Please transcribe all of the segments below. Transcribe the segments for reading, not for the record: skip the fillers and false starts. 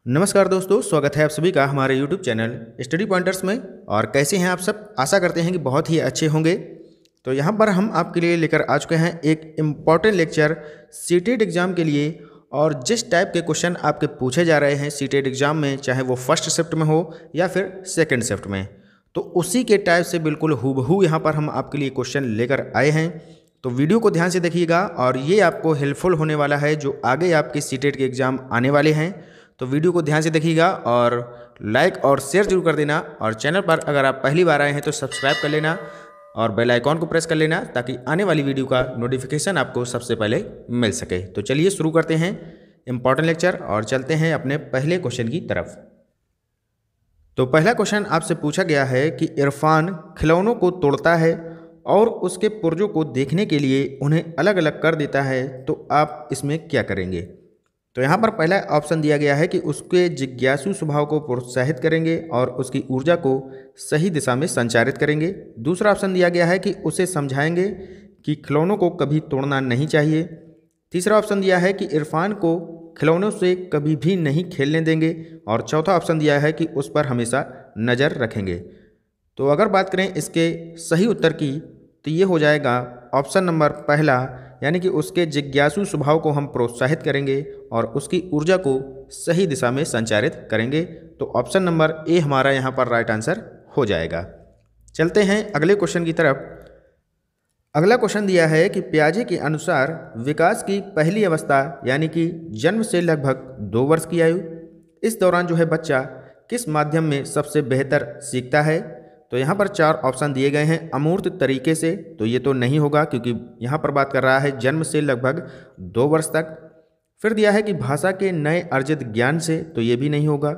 नमस्कार दोस्तों, स्वागत है आप सभी का हमारे YouTube चैनल स्टडी पॉइंटर्स में। और कैसे हैं आप सब? आशा करते हैं कि बहुत ही अच्छे होंगे। तो यहाँ पर हम आपके लिए लेकर आ चुके हैं एक इम्पॉर्टेंट लेक्चर सीटेट एग्ज़ाम के लिए। और जिस टाइप के क्वेश्चन आपके पूछे जा रहे हैं सीटेट एग्ज़ाम में, चाहे वो फर्स्ट शिफ्ट में हो या फिर सेकेंड शिफ्ट में, तो उसी के टाइप से बिल्कुल हूबहू यहाँ पर हम आपके लिए क्वेश्चन लेकर आए हैं। तो वीडियो को ध्यान से देखिएगा और ये आपको हेल्पफुल होने वाला है जो आगे आपके सीटेट के एग्ज़ाम आने वाले हैं। तो वीडियो को ध्यान से देखिएगा और लाइक और शेयर जरूर कर देना। और चैनल पर अगर आप पहली बार आए हैं तो सब्सक्राइब कर लेना और बेल आइकॉन को प्रेस कर लेना ताकि आने वाली वीडियो का नोटिफिकेशन आपको सबसे पहले मिल सके। तो चलिए शुरू करते हैं इम्पॉर्टेंट लेक्चर और चलते हैं अपने पहले क्वेश्चन की तरफ। तो पहला क्वेश्चन आपसे पूछा गया है कि इरफान खिलौनों को तोड़ता है और उसके पुर्जों को देखने के लिए उन्हें अलग अलग कर देता है, तो आप इसमें क्या करेंगे? तो यहाँ पर पहला ऑप्शन दिया गया है कि उसके जिज्ञासु स्वभाव को प्रोत्साहित करेंगे और उसकी ऊर्जा को सही दिशा में संचारित करेंगे। दूसरा ऑप्शन दिया गया है कि उसे समझाएंगे कि खिलौनों को कभी तोड़ना नहीं चाहिए। तीसरा ऑप्शन दिया है कि इरफान को खिलौनों से कभी भी नहीं खेलने देंगे। और चौथा ऑप्शन दिया है कि उस पर हमेशा नज़र रखेंगे। तो अगर बात करें इसके सही उत्तर की, तो ये हो जाएगा ऑप्शन नंबर पहला, यानी कि उसके जिज्ञासु स्वभाव को हम प्रोत्साहित करेंगे और उसकी ऊर्जा को सही दिशा में संचारित करेंगे। तो ऑप्शन नंबर ए हमारा यहाँ पर राइट आंसर हो जाएगा। चलते हैं अगले क्वेश्चन की तरफ। अगला क्वेश्चन दिया है कि पियाजे के अनुसार विकास की पहली अवस्था यानी कि जन्म से लगभग 2 वर्ष की आयु, इस दौरान जो है बच्चा किस माध्यम में सबसे बेहतर सीखता है? तो यहाँ पर 4 ऑप्शन दिए गए हैं। अमूर्त तरीके से, तो ये तो नहीं होगा क्योंकि यहाँ पर बात कर रहा है जन्म से लगभग 2 वर्ष तक। फिर दिया है कि भाषा के नए अर्जित ज्ञान से, तो ये भी नहीं होगा।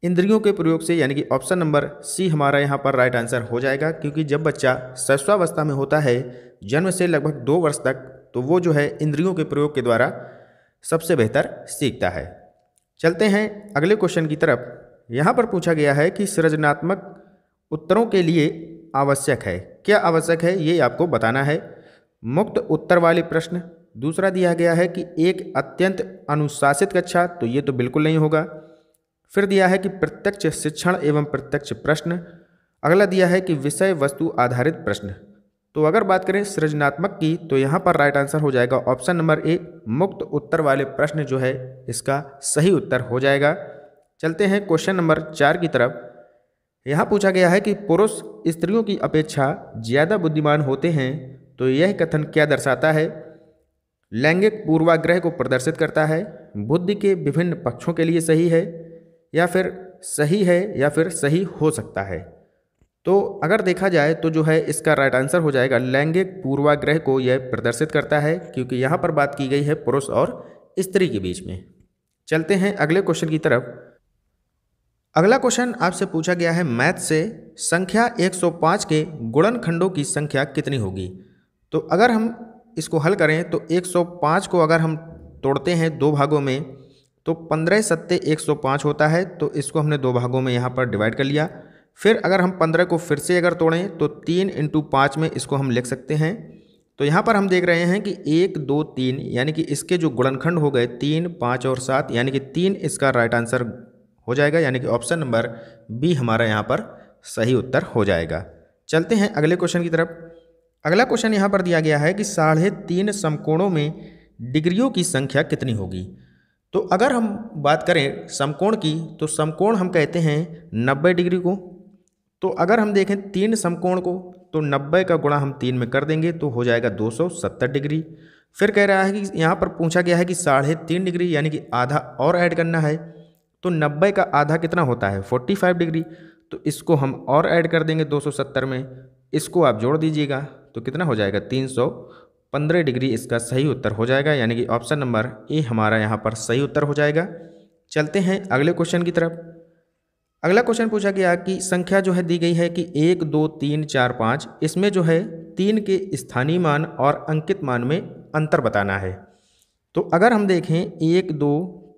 इंद्रियों के प्रयोग से, यानी कि ऑप्शन नंबर सी हमारा यहाँ पर राइट आंसर हो जाएगा, क्योंकि जब बच्चा शैशवावस्था में होता है जन्म से लगभग 2 वर्ष तक, तो वो जो है इंद्रियों के प्रयोग के द्वारा सबसे बेहतर सीखता है। चलते हैं अगले क्वेश्चन की तरफ। यहाँ पर पूछा गया है कि सृजनात्मक उत्तरों के लिए आवश्यक है, क्या आवश्यक है ये आपको बताना है। मुक्त उत्तर वाले प्रश्न। दूसरा दिया गया है कि एक अत्यंत अनुशासित कक्षा, तो ये तो बिल्कुल नहीं होगा। फिर दिया है कि प्रत्यक्ष शिक्षण एवं प्रत्यक्ष प्रश्न। अगला दिया है कि विषय वस्तु आधारित प्रश्न। तो अगर बात करें सृजनात्मक की, तो यहाँ पर राइट आंसर हो जाएगा ऑप्शन नंबर ए, मुक्त उत्तर वाले प्रश्न जो है इसका सही उत्तर हो जाएगा। चलते हैं क्वेश्चन नंबर 4 की तरफ। यहाँ पूछा गया है कि पुरुष स्त्रियों की अपेक्षा ज़्यादा बुद्धिमान होते हैं, तो यह कथन क्या दर्शाता है? लैंगिक पूर्वाग्रह को प्रदर्शित करता है, बुद्धि के विभिन्न पक्षों के लिए सही है, या फिर सही है, या फिर सही हो सकता है। तो अगर देखा जाए तो जो है इसका राइट आंसर हो जाएगा लैंगिक पूर्वाग्रह को यह प्रदर्शित करता है, क्योंकि यहाँ पर बात की गई है पुरुष और स्त्री के बीच में। चलते हैं अगले क्वेश्चन की तरफ। अगला क्वेश्चन आपसे पूछा गया है मैथ से, संख्या 105 के गुणनखंडों की संख्या कितनी होगी? तो अगर हम इसको हल करें तो 105 को अगर हम तोड़ते हैं 2 भागों में, तो 15 सत्ते 105 होता है। तो इसको हमने 2 भागों में यहाँ पर डिवाइड कर लिया। फिर अगर हम 15 को फिर से अगर तोड़ें तो 3 × 5 में इसको हम लिख सकते हैं। तो यहाँ पर हम देख रहे हैं कि 1 2 3, यानी कि इसके जो गुणनखंड हो गए 3 5 और 7, यानी कि 3 इसका राइट आंसर हो जाएगा, यानी कि ऑप्शन नंबर बी हमारा यहाँ पर सही उत्तर हो जाएगा। चलते हैं अगले क्वेश्चन की तरफ। अगला क्वेश्चन यहाँ पर दिया गया है कि 3.5 समकोणों में डिग्रियों की संख्या कितनी होगी? तो अगर हम बात करें समकोण की, तो समकोण हम कहते हैं 90 डिग्री को। तो अगर हम देखें 3 समकोण को, तो 90 का गुणा हम 3 में कर देंगे तो हो जाएगा 270 डिग्री। फिर कह रहा है कि यहाँ पर पूछा गया है कि 3.5 डिग्री, यानी कि आधा और ऐड करना है। तो 90 का आधा कितना होता है? 45 डिग्री। तो इसको हम और ऐड कर देंगे 270 में, इसको आप जोड़ दीजिएगा तो कितना हो जाएगा? 315 डिग्री इसका सही उत्तर हो जाएगा, यानी कि ऑप्शन नंबर ए हमारा यहाँ पर सही उत्तर हो जाएगा। चलते हैं अगले क्वेश्चन की तरफ। अगला क्वेश्चन पूछा गया कि संख्या जो है दी गई है कि 1 2 3 4 5, इसमें जो है 3 के स्थानीय मान और अंकित मान में अंतर बताना है। तो अगर हम देखें 1 2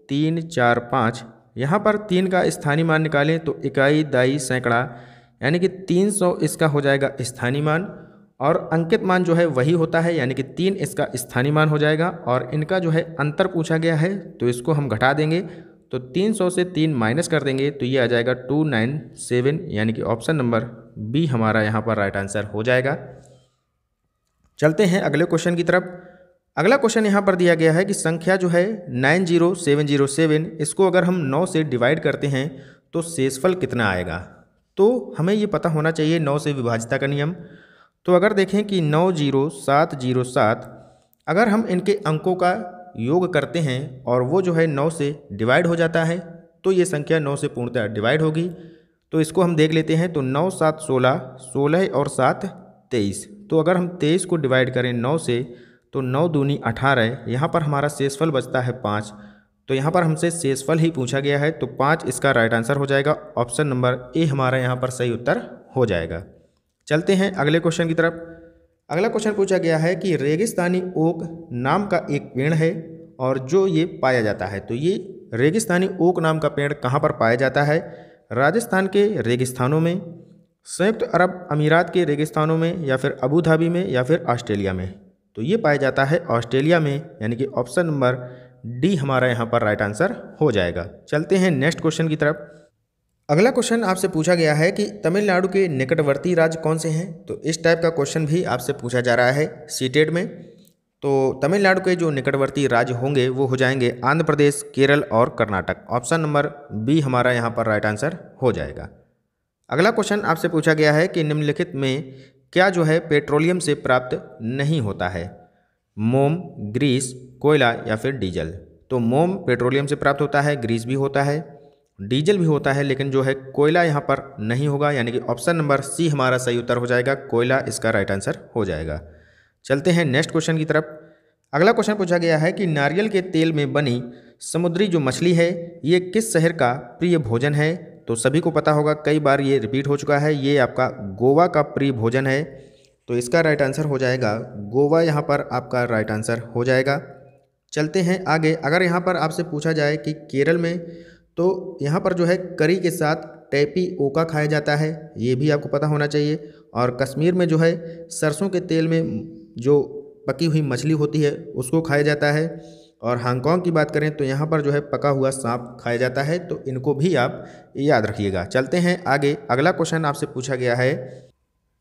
3 4 5, यहाँ पर 3 का स्थानीय मान निकालें तो इकाई दाई सैकड़ा, यानी कि 300 इसका हो जाएगा स्थानीय मान, और अंकित मान जो है वही होता है, यानी कि 3 इसका स्थानीय मान हो जाएगा। और इनका जो है अंतर पूछा गया है तो इसको हम घटा देंगे तो 300 से 3 माइनस कर देंगे तो ये आ जाएगा 297, यानी कि ऑप्शन नंबर बी हमारा यहाँ पर राइट आंसर हो जाएगा। चलते हैं अगले क्वेश्चन की तरफ। अगला क्वेश्चन यहाँ पर दिया गया है कि संख्या जो है 90707, इसको अगर हम 9 से डिवाइड करते हैं तो शेषफल कितना आएगा। तो हमें ये पता होना चाहिए 9 से विभाज्यता का नियम। तो अगर देखें कि 90707, अगर हम इनके अंकों का योग करते हैं और वो जो है 9 से डिवाइड हो जाता है तो ये संख्या 9 से पूर्णतः डिवाइड होगी। तो इसको हम देख लेते हैं। तो 9 7 16, 16 और 7 23। तो अगर हम 23 को डिवाइड करें 9 से तो 9 दूनी 18, यहाँ पर हमारा शेषफल बचता है 5। तो यहाँ पर हमसे शेषफल ही पूछा गया है, तो 5 इसका राइट आंसर हो जाएगा। ऑप्शन नंबर ए हमारा यहाँ पर सही उत्तर हो जाएगा। चलते हैं अगले क्वेश्चन की तरफ। अगला क्वेश्चन पूछा गया है कि रेगिस्तानी ओक नाम का एक पेड़ है और जो ये पाया जाता है। तो ये रेगिस्तानी ओक नाम का पेड़ कहाँ पर पाया जाता है? राजस्थान के रेगिस्तानों में, संयुक्त अरब अमीरात के रेगिस्तानों में, या फिर अबू धाबी में, या फिर ऑस्ट्रेलिया में। तो ये पाया जाता है ऑस्ट्रेलिया में, यानी कि ऑप्शन नंबर डी हमारा यहाँ पर राइट आंसर हो जाएगा। चलते हैं नेक्स्ट क्वेश्चन की तरफ। अगला क्वेश्चन आपसे पूछा गया है कि तमिलनाडु के निकटवर्ती राज्य कौन से हैं। तो इस टाइप का क्वेश्चन भी आपसे पूछा जा रहा है सीटेट में। तो तमिलनाडु के जो निकटवर्ती राज्य होंगे वो हो जाएंगे आंध्र प्रदेश, केरल और कर्नाटक। ऑप्शन नंबर बी हमारा यहाँ पर राइट आंसर हो जाएगा। अगला क्वेश्चन आपसे पूछा गया है कि निम्नलिखित में क्या जो है पेट्रोलियम से प्राप्त नहीं होता है? मोम, ग्रीस, कोयला या फिर डीजल। तो मोम पेट्रोलियम से प्राप्त होता है, ग्रीस भी होता है, डीजल भी होता है, लेकिन जो है कोयला यहाँ पर नहीं होगा, यानी कि ऑप्शन नंबर सी हमारा सही उत्तर हो जाएगा। कोयला इसका राइट आंसर हो जाएगा। चलते हैं नेक्स्ट क्वेश्चन की तरफ। अगला क्वेश्चन पूछा गया है कि नारियल के तेल में बनी समुद्री जो मछली है ये किस शहर का प्रिय भोजन है? तो सभी को पता होगा, कई बार ये रिपीट हो चुका है, ये आपका गोवा का प्रिय भोजन है। तो इसका राइट आंसर हो जाएगा गोवा, यहाँ पर आपका राइट आंसर हो जाएगा। चलते हैं आगे। अगर यहाँ पर आपसे पूछा जाए कि केरल में, तो यहाँ पर जो है करी के साथ टैपी ओका खाया जाता है, ये भी आपको पता होना चाहिए। और कश्मीर में जो है सरसों के तेल में जो पकी हुई मछली होती है उसको खाया जाता है। और हांगकांग की बात करें तो यहाँ पर जो है पका हुआ सांप खाया जाता है। तो इनको भी आप याद रखिएगा। चलते हैं आगे। अगला क्वेश्चन आपसे पूछा गया है,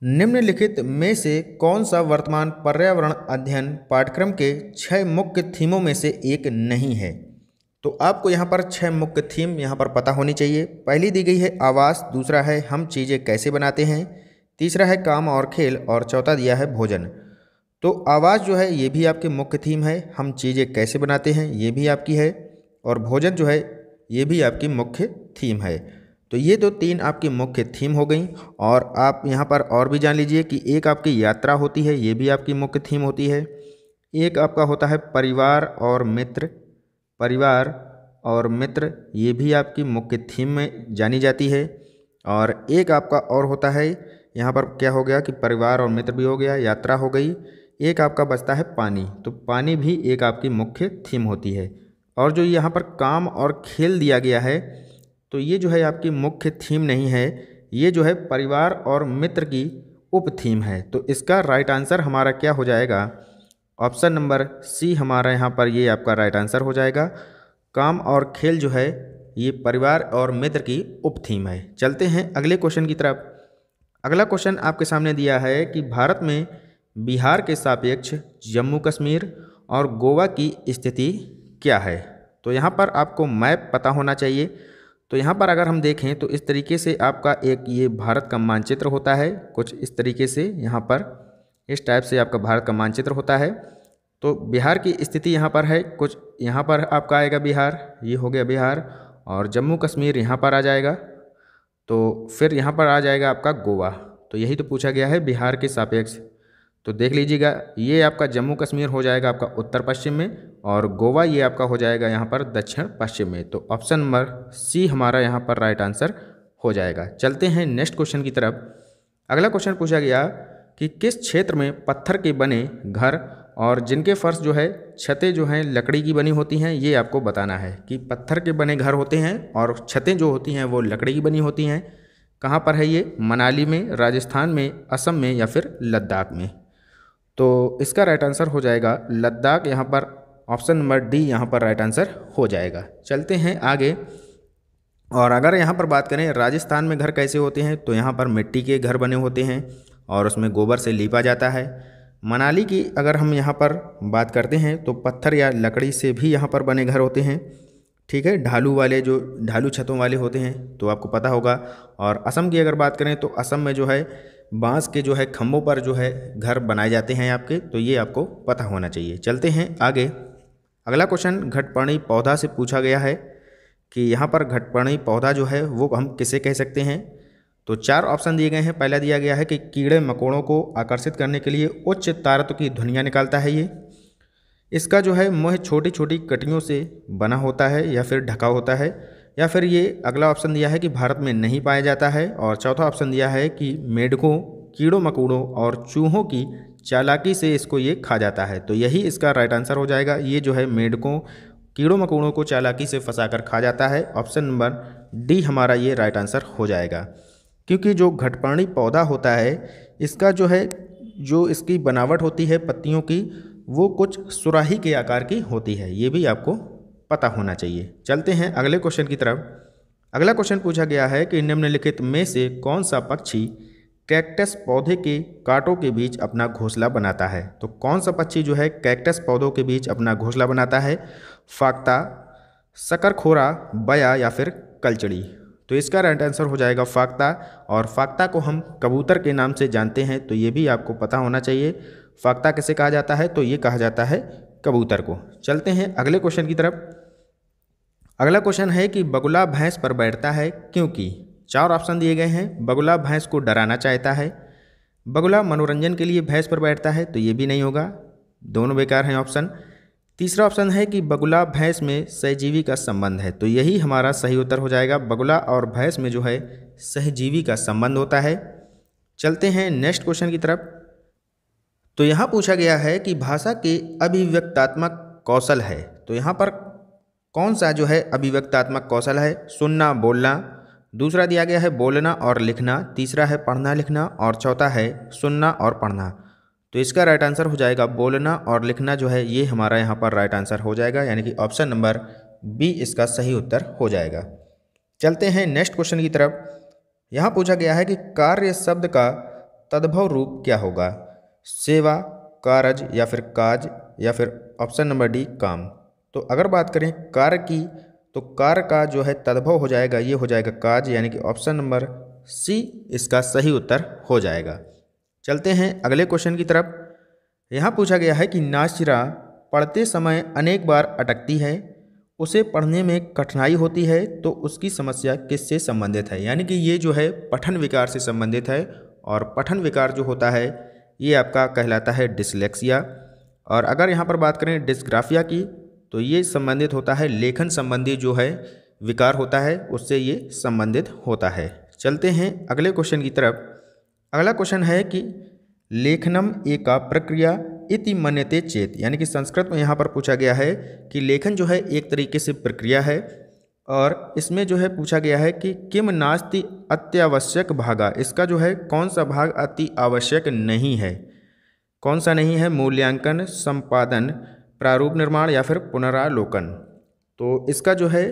निम्नलिखित में से कौन सा वर्तमान पर्यावरण अध्ययन पाठ्यक्रम के 6 मुख्य थीमों में से एक नहीं है? तो आपको यहाँ पर 6 मुख्य थीम यहाँ पर पता होनी चाहिए। पहली दी गई है आवास, दूसरा है हम चीज़ें कैसे बनाते हैं, तीसरा है काम और खेल, और चौथा दिया है भोजन। तो आवाज़ जो है ये भी आपकी मुख्य थीम है, हम चीज़ें कैसे बनाते हैं ये भी आपकी है, और भोजन जो है ये भी आपकी मुख्य थीम है। तो ये तो 3 आपकी मुख्य थीम हो गई। और आप यहाँ पर और भी जान लीजिए कि एक आपकी यात्रा होती है, ये भी आपकी मुख्य थीम होती है। एक आपका होता है परिवार और मित्र, परिवार और मित्र ये भी आपकी मुख्य थीम में जानी जाती है। और एक आपका और होता है, यहाँ पर क्या हो गया कि परिवार और मित्र भी हो गया, यात्रा हो गई। एक आपका बचता है पानी, तो पानी भी एक आपकी मुख्य थीम होती है। और जो यहाँ पर काम और खेल दिया गया है तो ये जो है आपकी मुख्य थीम नहीं है, ये जो है परिवार और मित्र की उप थीम है। तो इसका राइट आंसर हमारा क्या हो जाएगा? ऑप्शन नंबर सी हमारा यहाँ पर ये आपका राइट आंसर हो जाएगा। काम और खेल जो है ये परिवार और मित्र की उप थीम है। चलते हैं अगले क्वेश्चन की तरफ। अगला क्वेश्चन आपके सामने दिया है कि भारत में बिहार के सापेक्ष जम्मू कश्मीर और गोवा की स्थिति क्या है? तो यहाँ पर आपको मैप पता होना चाहिए। तो यहाँ पर अगर हम देखें तो इस तरीके से आपका एक ये भारत का मानचित्र होता है, कुछ इस तरीके से यहाँ पर इस टाइप से आपका भारत का मानचित्र होता है। तो बिहार की स्थिति यहाँ पर है, कुछ यहाँ पर आपका आएगा बिहार, ये हो गया बिहार, और जम्मू कश्मीर यहाँ पर आ जाएगा। तो फिर यहाँ पर आ जाएगा आपका गोवा। तो यही तो पूछा गया है बिहार के सापेक्ष। तो देख लीजिएगा, ये आपका जम्मू कश्मीर हो जाएगा आपका उत्तर पश्चिम में, और गोवा ये आपका हो जाएगा यहाँ पर दक्षिण पश्चिम में। तो ऑप्शन नंबर सी हमारा यहाँ पर राइट आंसर हो जाएगा। चलते हैं नेक्स्ट क्वेश्चन की तरफ। अगला क्वेश्चन पूछा गया कि किस क्षेत्र में पत्थर के बने घर और जिनके फर्श जो है छतें जो हैं लकड़ी की बनी होती हैं, ये आपको बताना है कि पत्थर के बने घर होते हैं और छतें जो होती हैं वो लकड़ी की बनी होती हैं। कहाँ पर है ये? मनाली में, राजस्थान में, असम में, या फिर लद्दाख में। तो इसका राइट आंसर हो जाएगा लद्दाख, यहाँ पर ऑप्शन नंबर डी यहाँ पर राइट आंसर हो जाएगा। चलते हैं आगे। और अगर यहाँ पर बात करें राजस्थान में घर कैसे होते हैं, तो यहाँ पर मिट्टी के घर बने होते हैं और उसमें गोबर से लीपा जाता है। मनाली की अगर हम यहाँ पर बात करते हैं तो पत्थर या लकड़ी से भी यहाँ पर बने घर होते हैं। ठीक है, ढालू वाले जो ढालू छतों वाले होते हैं तो आपको पता होगा। और असम की अगर बात करें तो असम में जो है बांस के जो है खम्भों पर जो है घर बनाए जाते हैं आपके, तो ये आपको पता होना चाहिए। चलते हैं आगे। अगला क्वेश्चन घटपर्णी पौधा से पूछा गया है कि यहाँ पर घटपर्णी पौधा जो है वो हम किसे कह सकते हैं। तो 4 ऑप्शन दिए गए हैं। पहला दिया गया है कि कीड़े मकोड़ों को आकर्षित करने के लिए उच्च तारत्व की ध्वनियाँ निकालता है ये। इसका जो है मुँह छोटी छोटी कटियों से बना होता है या फिर ढका होता है। या फिर ये अगला ऑप्शन दिया है कि भारत में नहीं पाया जाता है। और चौथा ऑप्शन दिया है कि मेढकों, कीड़ों मकोड़ों और चूहों की चालाकी से इसको ये खा जाता है। तो यही इसका राइट आंसर हो जाएगा। ये जो है मेढकों, कीड़ों मकोड़ों को चालाकी से फंसाकर खा जाता है। ऑप्शन नंबर डी हमारा ये राइट आंसर हो जाएगा। क्योंकि जो घटपर्णी पौधा होता है इसका जो है जो इसकी बनावट होती है पत्तियों की वो कुछ सुराही के आकार की होती है, ये भी आपको पता होना चाहिए। चलते हैं अगले क्वेश्चन की तरफ। अगला क्वेश्चन पूछा गया है कि निम्नलिखित में से कौन सा पक्षी कैक्टस पौधे के कांटों के बीच अपना घोंसला बनाता है। तो कौन सा पक्षी जो है कैक्टस पौधों के बीच अपना घोंसला बनाता है। फाख्ता, शकरखोरा, बया या फिर कलचड़ी। तो इसका राइट आंसर हो जाएगा फाख्ता। और फाख्ता को हम कबूतर के नाम से जानते हैं, तो ये भी आपको पता होना चाहिए। फाख्ता किसे कहा जाता है, तो ये कहा जाता है कबूतर को। चलते हैं अगले क्वेश्चन की तरफ। अगला क्वेश्चन है कि बगुला भैंस पर बैठता है क्योंकि 4 ऑप्शन दिए गए हैं। बगुला भैंस को डराना चाहता है, बगुला मनोरंजन के लिए भैंस पर बैठता है, तो ये भी नहीं होगा, दोनों बेकार हैं ऑप्शन। तीसरा ऑप्शन है कि बगुला भैंस में सहजीवी का संबंध है, तो यही हमारा सही उत्तर हो जाएगा। बगुला और भैंस में जो है सहजीवी का संबंध होता है। चलते हैं नेक्स्ट क्वेश्चन की तरफ। तो यहाँ पूछा गया है कि भाषा के अभिव्यक्तात्मक कौशल है, तो यहाँ पर कौन सा जो है अभिव्यक्तात्मक कौशल है। सुनना, बोलना। दूसरा दिया गया है बोलना और लिखना। तीसरा है पढ़ना लिखना और चौथा है सुनना और पढ़ना। तो इसका राइट आंसर हो जाएगा बोलना और लिखना जो है ये हमारा यहाँ पर राइट आंसर हो जाएगा, यानी कि ऑप्शन नंबर बी इसका सही उत्तर हो जाएगा। चलते हैं नेक्स्ट क्वेश्चन की तरफ। यहाँ पूछा गया है कि कार्य शब्द का तद्भव रूप क्या होगा। सेवा, कारज या फिर काज या फिर ऑप्शन नंबर डी काम। तो अगर बात करें कार्य की तो कार्य का जो है तद्भव हो जाएगा, ये हो जाएगा काज, यानी कि ऑप्शन नंबर सी इसका सही उत्तर हो जाएगा। चलते हैं अगले क्वेश्चन की तरफ। यहाँ पूछा गया है कि नासिरा पढ़ते समय अनेक बार अटकती है, उसे पढ़ने में कठिनाई होती है, तो उसकी समस्या किससे संबंधित है। यानी कि ये जो है पठन विकार से संबंधित है। और पठन विकार जो होता है ये आपका कहलाता है डिसलेक्सिया। और अगर यहाँ पर बात करें डिस्ग्राफिया की तो ये संबंधित होता है लेखन संबंधी जो है विकार होता है उससे ये संबंधित होता है। चलते हैं अगले क्वेश्चन की तरफ। अगला क्वेश्चन है कि लेखनम एका प्रक्रिया इति मन्यते चेत, यानी कि संस्कृत में यहाँ पर पूछा गया है कि लेखन जो है एक तरीके से प्रक्रिया है। और इसमें जो है पूछा गया है कि किम नास्ति अत्यावश्यक भागा, इसका जो है कौन सा भाग अति आवश्यक नहीं है। कौन सा नहीं है। मूल्यांकन, संपादन, प्रारूप निर्माण या फिर पुनरालोकन। तो इसका जो है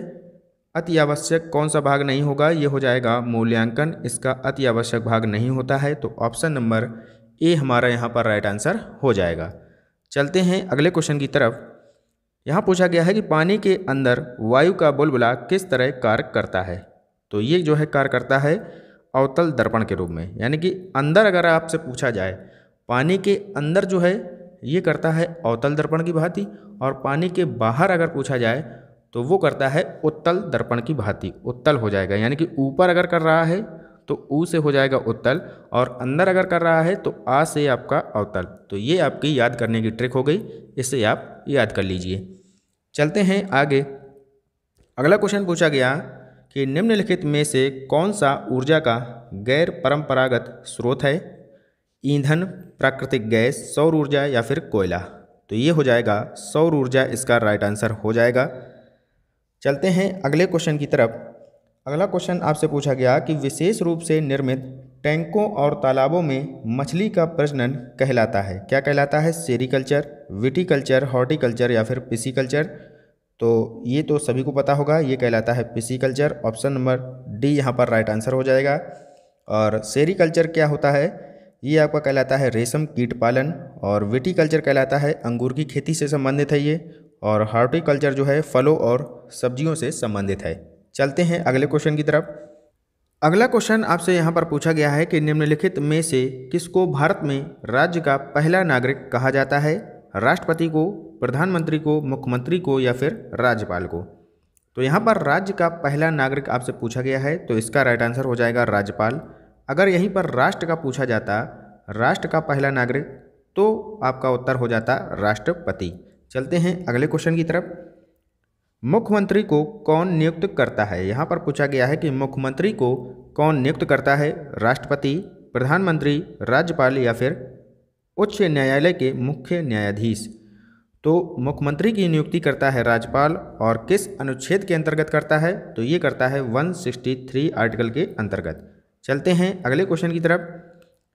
अति आवश्यक कौन सा भाग नहीं होगा, ये हो जाएगा मूल्यांकन, इसका अति आवश्यक भाग नहीं होता है। तो ऑप्शन नंबर ए हमारा यहाँ पर राइट आंसर हो जाएगा। चलते हैं अगले क्वेश्चन की तरफ। यहाँ पूछा गया है कि पानी के अंदर वायु का बुलबुला किस तरह कार्य करता है। तो ये जो है कार्य करता है अवतल दर्पण के रूप में, यानी कि अंदर अगर आपसे पूछा जाए पानी के अंदर जो है ये करता है अवतल दर्पण की भांति, और पानी के बाहर अगर पूछा जाए तो वो करता है उत्तल दर्पण की भांति। उत्तल हो जाएगा, यानी कि ऊपर अगर कर रहा है तो ऊ से हो जाएगा उत्तल, और अंदर अगर कर रहा है तो आ से आपका अवतल। तो ये आपकी याद करने की ट्रिक हो गई, इससे आप याद कर लीजिए। चलते हैं आगे। अगला क्वेश्चन पूछा गया कि निम्नलिखित में से कौन सा ऊर्जा का गैर परंपरागत स्रोत है। ईंधन, प्राकृतिक गैस, सौर ऊर्जा या फिर कोयला। तो ये हो जाएगा सौर ऊर्जा, इसका राइट आंसर हो जाएगा। चलते हैं अगले क्वेश्चन की तरफ। अगला क्वेश्चन आपसे पूछा गया कि विशेष रूप से निर्मित टैंकों और तालाबों में मछली का प्रजनन कहलाता है? क्या कहलाता है? सेरीकल्चर, विटीकल्चर, हॉर्टिकल्चर या फिर पिसीकल्चर? तो ये तो सभी को पता होगा, ये कहलाता है पिसीकल्चर। ऑप्शन नंबर डी यहाँ पर राइट आंसर हो जाएगा। और सेरीकल्चर क्या होता है? ये आपका कहलाता है रेशम कीट पालन। और विटीकल्चर कहलाता है अंगूर की खेती से संबंधित है ये। और हॉर्टिकल्चर जो है फलों और सब्जियों से संबंधित है। चलते हैं अगले क्वेश्चन की तरफ। अगला क्वेश्चन आपसे यहाँ पर पूछा गया है कि निम्नलिखित में से किसको भारत में राज्य का पहला नागरिक कहा जाता है? राष्ट्रपति को, प्रधानमंत्री को, मुख्यमंत्री को या फिर राज्यपाल को? तो यहाँ पर राज्य का पहला नागरिक आपसे पूछा गया है, तो इसका राइट आंसर हो जाएगा राज्यपाल। अगर यहीं पर राष्ट्र का पूछा जाता, राष्ट्र का पहला नागरिक, तो आपका उत्तर हो जाता राष्ट्रपति। चलते हैं अगले क्वेश्चन की तरफ। मुख्यमंत्री को कौन नियुक्त करता है? यहाँ पर पूछा गया है कि मुख्यमंत्री को कौन नियुक्त करता है? राष्ट्रपति, प्रधानमंत्री, राज्यपाल या फिर उच्च न्यायालय के मुख्य न्यायाधीश? तो मुख्यमंत्री की नियुक्ति करता है राज्यपाल। और किस अनुच्छेद के अंतर्गत करता है? तो ये करता है 163 आर्टिकल के अंतर्गत। चलते हैं अगले क्वेश्चन की तरफ।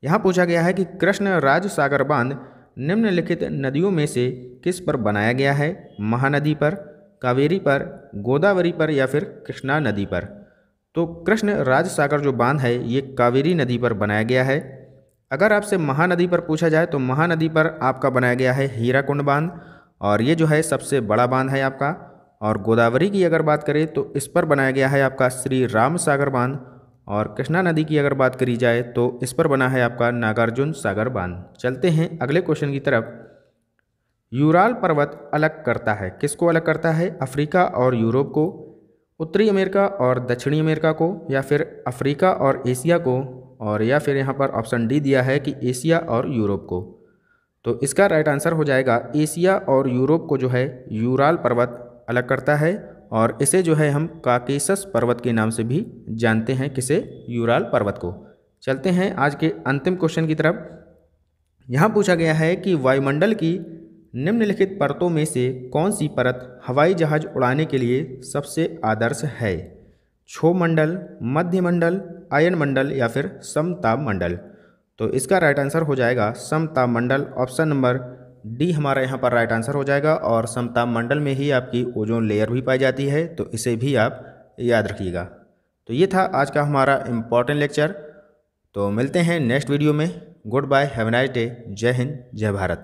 यहाँ पूछा गया है कि कृष्ण राज सागर बांध निम्नलिखित नदियों में से किस पर बनाया गया है? महानदी पर, कावेरी पर, गोदावरी पर या फिर कृष्णा नदी पर? तो कृष्ण राज सागर जो बांध है ये कावेरी नदी पर बनाया गया है। अगर आपसे महानदी पर पूछा जाए तो महानदी पर आपका बनाया गया है हीराकुंड बांध, और ये जो है सबसे बड़ा बांध है आपका। और गोदावरी की अगर बात करें तो इस पर बनाया गया है आपका श्री राम सागर बांध। और कृष्णा नदी की अगर बात करी जाए तो इस पर बना है आपका नागार्जुन सागर बांध। चलते हैं अगले क्वेश्चन की तरफ। यूराल पर्वत अलग करता है, किसको अलग करता है? अफ्रीका और यूरोप को, उत्तरी अमेरिका और दक्षिणी अमेरिका को, या फिर अफ्रीका और एशिया को, और या फिर यहाँ पर ऑप्शन डी दिया है कि एशिया और यूरोप को? तो इसका राइट आंसर हो जाएगा एशिया और यूरोप को जो है यूराल पर्वत अलग करता है। और इसे जो है हम काकेशस पर्वत के नाम से भी जानते हैं, किसे? यूराल पर्वत को। चलते हैं आज के अंतिम क्वेश्चन की तरफ। यहाँ पूछा गया है कि वायुमंडल की निम्नलिखित परतों में से कौन सी परत हवाई जहाज उड़ाने के लिए सबसे आदर्श है? क्षोभमंडल, मध्यमंडल, आयनमंडल या फिर समताप मंडल? तो इसका राइट आंसर हो जाएगा समताप मंडल। ऑप्शन नंबर डी हमारा यहाँ पर राइट आंसर हो जाएगा। और समताप मंडल में ही आपकी ओजोन लेयर भी पाई जाती है, तो इसे भी आप याद रखिएगा। तो ये था आज का हमारा इम्पॉर्टेंट लेक्चर। तो मिलते हैं नेक्स्ट वीडियो में। Good bye, have a nice day. जय हिंद, जय भारत।